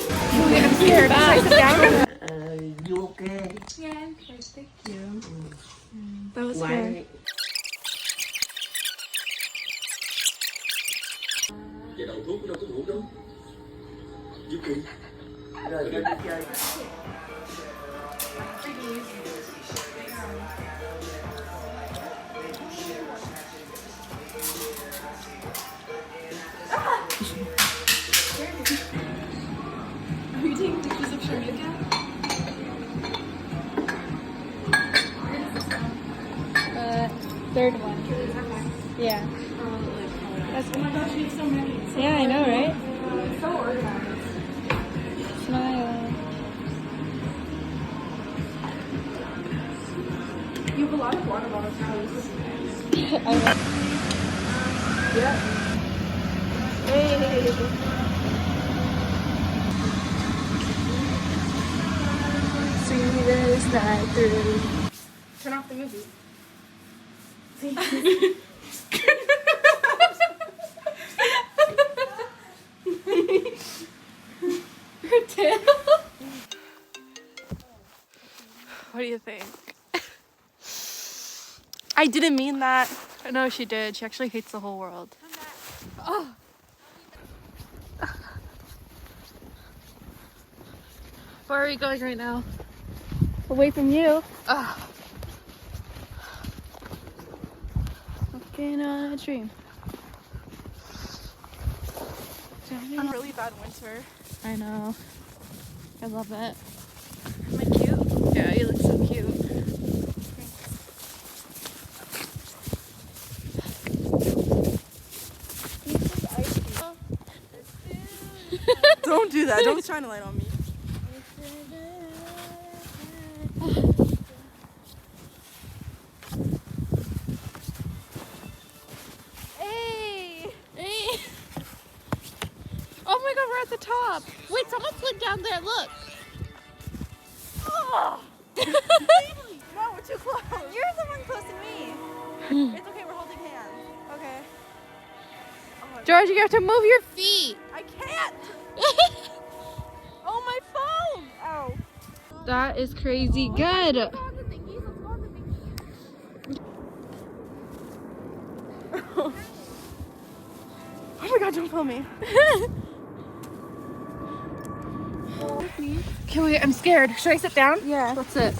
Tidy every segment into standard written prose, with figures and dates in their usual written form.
I'm scared. Should I sit down? You okay? Yeah, I'm good. Thank you. That was scary. Vậy đầu thuốc đâu có đủ đâu. Giúp đi. Rồi cho đi chơi. Are you taking pictures of Sharmika? Third one. Yeah. That's oh my gosh, you have so many. Yeah, I know, right? So organized. Smile. You have a lot of water bottles now. I know. Yeah. Hey. See this night through. Turn off the movie. Her tail. What do you think? I didn't mean that. No, she did. She actually hates the whole world. Oh. Where are we going right now? Away from you. Looking on a dream. I'm really bad winter. I know. I love it. Am I cute? Yeah, you look so cute. Don't do that. Don't shine a light on me. Hey! Hey! Oh my god, we're at the top. Wait, someone slid down there. Look. Oh! No, we're too close. You're the one close to me. It's okay, we're holding hands. Okay. Oh, George, you have to move your feet. I can't. Oh, my phone. Ow. That is crazy good. Oh my god, don't film me. Okay, wait, I'm scared. Should I sit down? Yeah. Let's sit.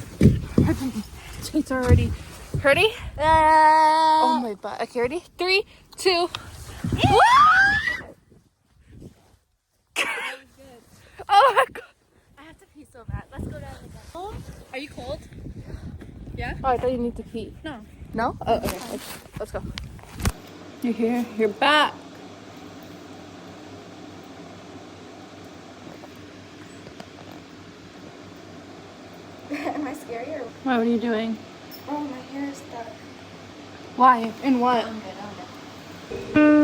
It's already. Ready? Oh my butt. Okay, ready? 3, 2. Oh my god. I have to pee so bad. Let's go down again. Are you cold? Yeah? Oh, I thought you need to pee. No. No? Oh, okay. Let's go. You're here. You're back. Am I scary or? What are you doing? Oh, my hair is stuck. Why? In what? I'm good.